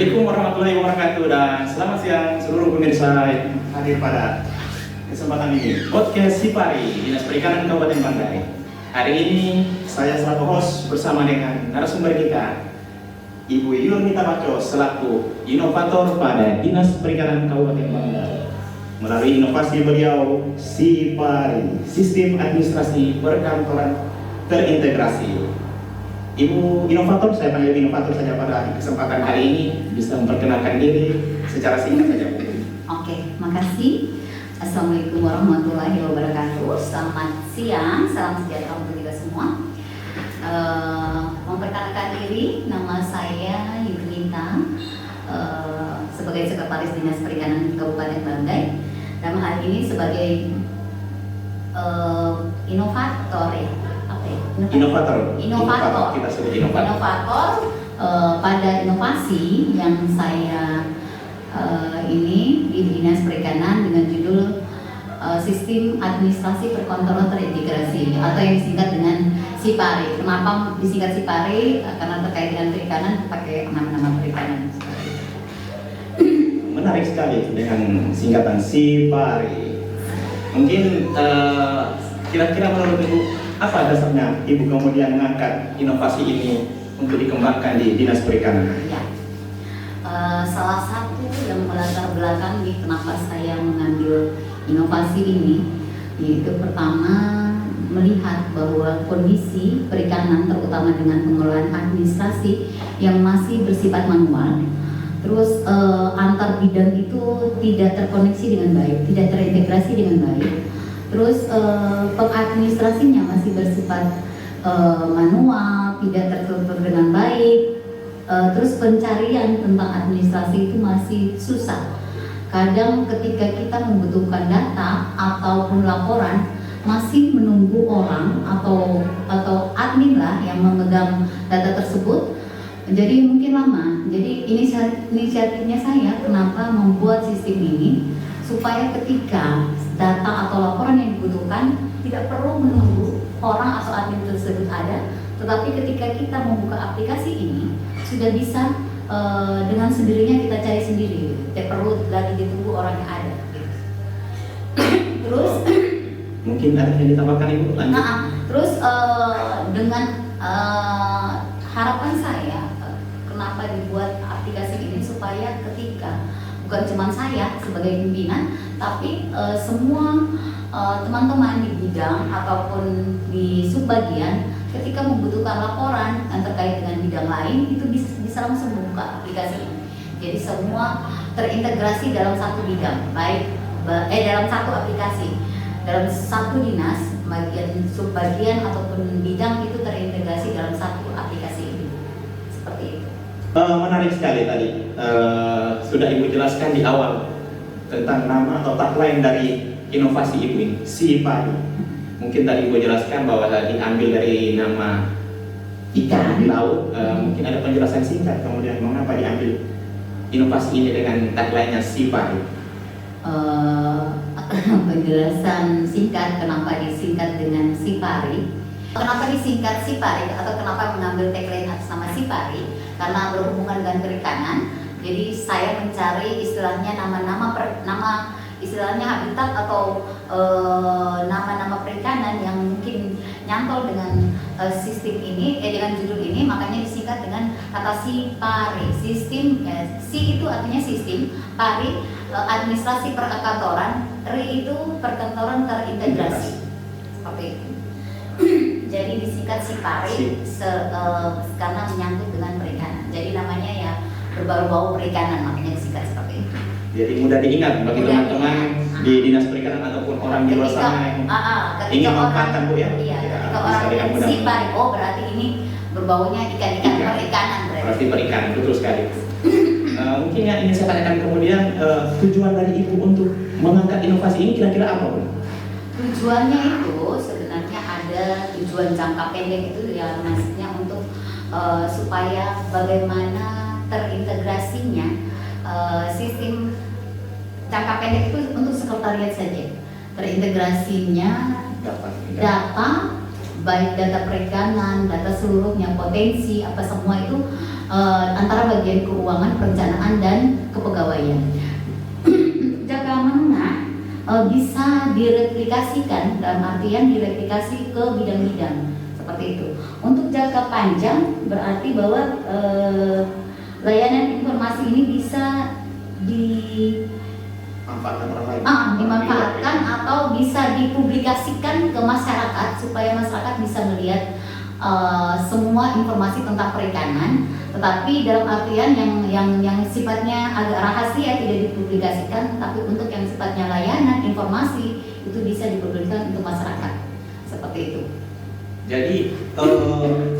Assalamualaikum warahmatullahi wabarakatuh dan selamat siang seluruh pemirsa yang hadir pada kesempatan ini. Podcast Sipari, Dinas Perikanan Kabupaten Bandai. Hari ini saya selaku host bersama dengan narasumber kita, Ibu Yulmita Baco selaku inovator pada Dinas Perikanan Kabupaten Bandai. Melalui inovasi beliau, Sipari, Sistem Administrasi Perkantoran Terintegrasi. Ibu inovator, saya panggil inovator saja pada kesempatan kali ini, bisa memperkenalkan diri secara singkat saja. Oke, makasih. Assalamualaikum warahmatullahi wabarakatuh. Selamat siang, salam sejahtera untuk kita semua. Memperkenalkan diri, nama saya Yulmita, sebagai Sekretaris Dinas Perikanan Kabupaten Bandai. Dalam hal ini sebagai inovator ya. Inovator. Kita sebut inovator. Pada inovasi yang saya ini di Dinas Perikanan dengan judul Sistem Administrasi Perkantoran Terintegrasi atau yang disingkat dengan Sipari. Kenapa disingkat Sipari? Karena terkait dengan perikanan pakai nama-nama perikanan. Menarik sekali dengan singkatan Sipari. Mungkin kira-kira menurut Ibu, apa dasarnya Ibu kemudian mengangkat inovasi ini untuk dikembangkan di Dinas Perikanan? Ya. Salah satu yang melatar belakangi kenapa saya mengambil inovasi ini, yaitu pertama melihat bahwa kondisi perikanan terutama dengan pengelolaan administrasi yang masih bersifat manual, terus antar bidang itu tidak terkoneksi dengan baik, tidak terintegrasi dengan baik. Terus pengadministrasinya masih bersifat manual, tidak terstruktur dengan baik. Terus pencarian tentang administrasi itu masih susah. Kadang ketika kita membutuhkan data ataupun laporan, masih menunggu orang atau admin lah yang memegang data tersebut. Jadi mungkin lama. Jadi inisiatifnya saya kenapa membuat sistem ini supaya ketika data atau laporan yang dibutuhkan tidak perlu menunggu orang atau admin tersebut ada, tetapi ketika kita membuka aplikasi ini sudah bisa dengan sendirinya kita cari sendiri, tidak perlu lagi ditunggu orang yang ada. Terus mungkin ada yang ditambahkan Ibu? Terus dengan harapan saya kenapa dibuat aplikasi ini supaya ketika bukan cuma saya sebagai pimpinan, tapi semua teman-teman di bidang ataupun di subbagian ketika membutuhkan laporan yang terkait dengan bidang lain itu bisa langsung membuka aplikasi ini. Jadi semua terintegrasi dalam satu bidang, dalam satu aplikasi, dalam satu dinas, bagian subbagian ataupun bidang itu terintegrasi dalam satu aplikasi ini. Seperti itu. Menarik sekali tadi. Sudah Ibu jelaskan di awal tentang nama atau tagline dari inovasi Ibu ini, Sipari. Mungkin tadi Ibu jelaskan bahwa diambil dari nama ikan di laut. Mungkin ada penjelasan singkat kemudian mengapa diambil inovasi ini dengan tagline-nya Sipari. Penjelasan singkat kenapa disingkat dengan Sipari. Kenapa disingkat Sipari atau kenapa mengambil tagline atas nama Sipari? Karena berhubungan dengan perikanan. Jadi saya mencari istilahnya nama istilahnya habitat atau nama-nama perikanan yang mungkin nyantol dengan sistem ini, dengan judul ini, makanya disingkat dengan kata Sipari. Sistem, Si itu artinya sistem, Pari administrasi perkantoran, Ri itu perkantoran terintegrasi. Seperti itu. Jadi disingkat Sipari karena menyangkut dengan perikanan. Jadi namanya ya berbau-bau perikanan, makanya disingkat seperti itu. Jadi mudah diingat bagi teman-teman di Dinas Perikanan ataupun orang di luar sana yang ingin memanfaatkan Bu ya. Iya, ketika orang bilang Sipari, oh berarti ini berbaunya ikan-ikan perikanan berarti perikanan, betul sekali. Mungkin yang ingin saya tanyakan kemudian tujuan dari Ibu untuk mengangkat inovasi ini kira-kira apa Bu? Tujuannya itu sebenarnya ada tujuan jangka pendek itu yang maksudnya untuk supaya bagaimana terintegrasinya sistem jangka pendek itu untuk sekretariat saja. Terintegrasinya data, baik data perikanan, data seluruhnya, potensi apa semua itu antara bagian keuangan, perencanaan, dan kepegawaian. Jangka menengah bisa direplikasikan, dalam artian direplikasi ke bidang-bidang seperti itu. Untuk jangka panjang berarti bahwa layanan informasi ini bisa dimanfaatkan atau bisa dipublikasikan ke masyarakat supaya masyarakat bisa melihat semua informasi tentang perikanan, tetapi dalam artian yang sifatnya agak rahasia tidak dipublikasikan, tapi untuk yang sifatnya layanan informasi itu bisa dipublikasikan untuk masyarakat seperti itu. Jadi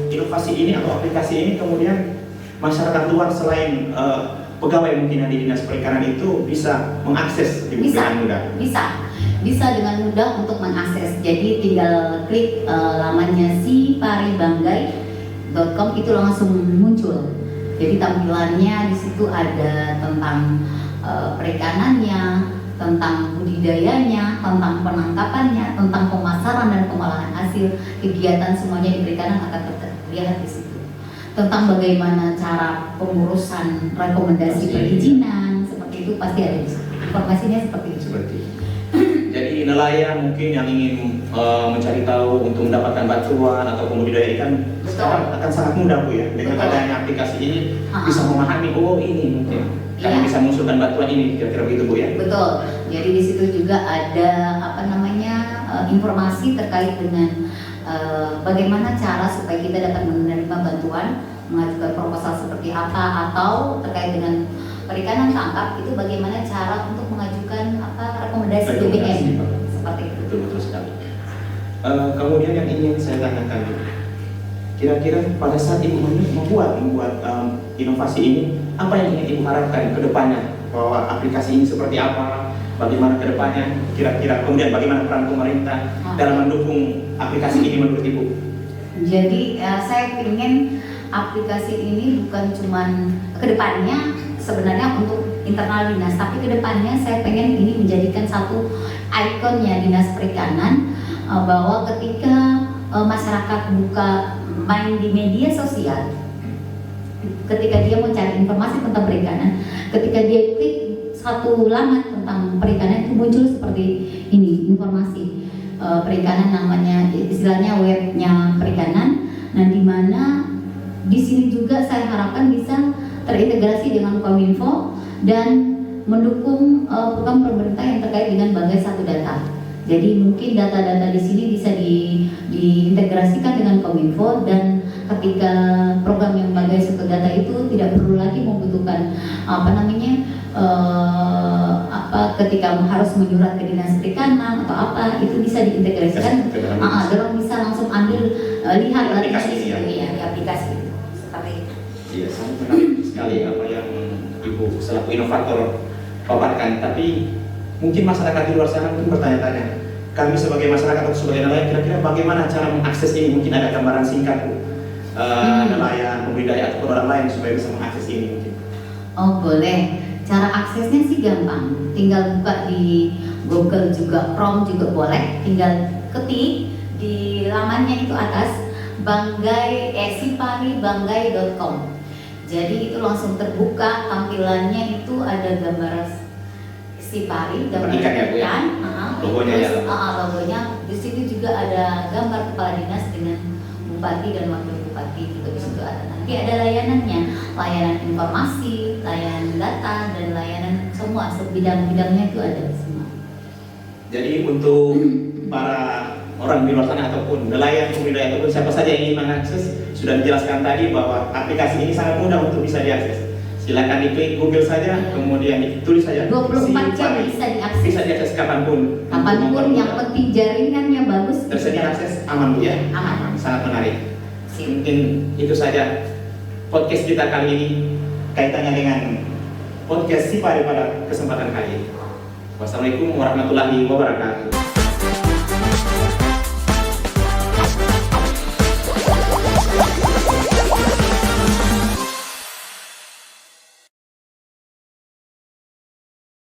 inovasi ini atau aplikasi ini kemudian masyarakat luar selain pegawai mungkin yang di Dinas Perikanan itu bisa mengakses dengan mudah. Bisa dengan mudah untuk mengakses. Jadi tinggal klik lamannya siparibanggai.com, itu langsung muncul. Jadi tampilannya di situ ada tentang perikanannya, tentang budidayanya, tentang penangkapannya, tentang pemasaran dan pengolahan hasil, kegiatan semuanya di perikanan akan terlihat di situ. Tentang bagaimana cara pengurusan rekomendasi perizinan, seperti itu pasti ada di situ. Informasinya seperti itu. Jadi nelayan mungkin yang ingin mencari tahu untuk mendapatkan bantuan atau pembudidaya ikan sekarang akan sangat mudah Bu ya, dengan adanya aplikasi ini bisa memahami ini mungkin karena bisa mengusulkan bantuan ini, kira-kira begitu Bu ya. Betul. Jadi di situ juga ada informasi terkait dengan bagaimana cara supaya kita dapat menerima bantuan, mengajukan proposal seperti apa, atau terkait dengan perikanan tangkap itu bagaimana cara untuk mengajukan rekomendasi BBM seperti itu. Betul sekali. Kemudian yang ingin saya tanyakan, kira-kira pada saat Ibu membuat inovasi ini, apa yang ingin Ibu harapkan ke depannya, bahwa aplikasi ini seperti apa, bagaimana ke depannya, kira-kira kemudian bagaimana peran pemerintah dalam mendukung aplikasi ini menurut Ibu? Jadi saya ingin aplikasi ini bukan cuma ke depannya sebenarnya untuk internal dinas, tapi kedepannya saya pengen ini menjadikan satu ikonnya Dinas Perikanan, bahwa ketika masyarakat main di media sosial, ketika dia mau cari informasi tentang perikanan, ketika dia klik satu laman tentang perikanan itu muncul seperti ini informasi perikanan, namanya istilahnya webnya perikanan. Nah, di mana di sini juga saya harapkan bisa terintegrasi dengan Kominfo dan mendukung program pemerintah yang terkait dengan Banggai Satu Data. Jadi mungkin data-data di sini bisa diintegrasikan dengan Kominfo, dan ketika program yang Banggai Satu Data itu tidak perlu lagi membutuhkan ketika harus menyurat ke Dinas Perikanan atau apa, itu bisa diintegrasikan. Dorong bisa langsung ambil lihat aplikasi di aplikasi seperti itu. Iya, sangat menarik sekali apa yang Ibu selaku inovator paparkan. Tapi mungkin masyarakat di luar sana mungkin bertanya-tanya, kami sebagai masyarakat atau sebagai nelayan, kira-kira bagaimana cara mengakses ini? Mungkin ada gambaran singkat Bu, nelayan, pembudidaya ataupun orang lain supaya bisa mengakses ini mungkin. Oh boleh, cara aksesnya sih gampang, tinggal buka di Google juga, Chrome juga boleh, tinggal ketik di lamannya itu atas siparibanggai.com. Jadi itu langsung terbuka, tampilannya itu ada gambar Sipari, gambar ikan, logonya terus, logonya. Di situ juga ada gambar kepala dinas dengan bupati dan wakil bupati juga di situ ada. Nanti ada layanannya, layanan informasi, layanan data, dan layanan semua bidang-bidangnya itu ada semua. Jadi untuk para orang di luar sana ataupun nelayan, pembudidaya ataupun siapa saja yang ingin mengakses, sudah dijelaskan tadi bahwa aplikasi ini sangat mudah untuk bisa diakses. Silakan diklik Google saja, kemudian ditulis saja 24 jam bisa diakses. Bisa diakses kapanpun. Kapanpun, yang penting jaringannya bagus. Tersedia akses, aman Bu ya? Aman. Sangat menarik. Mungkin itu saja podcast kita kali ini kaitannya dengan podcast Sipari pada kesempatan kali ini. Wassalamualaikum warahmatullahi wabarakatuh.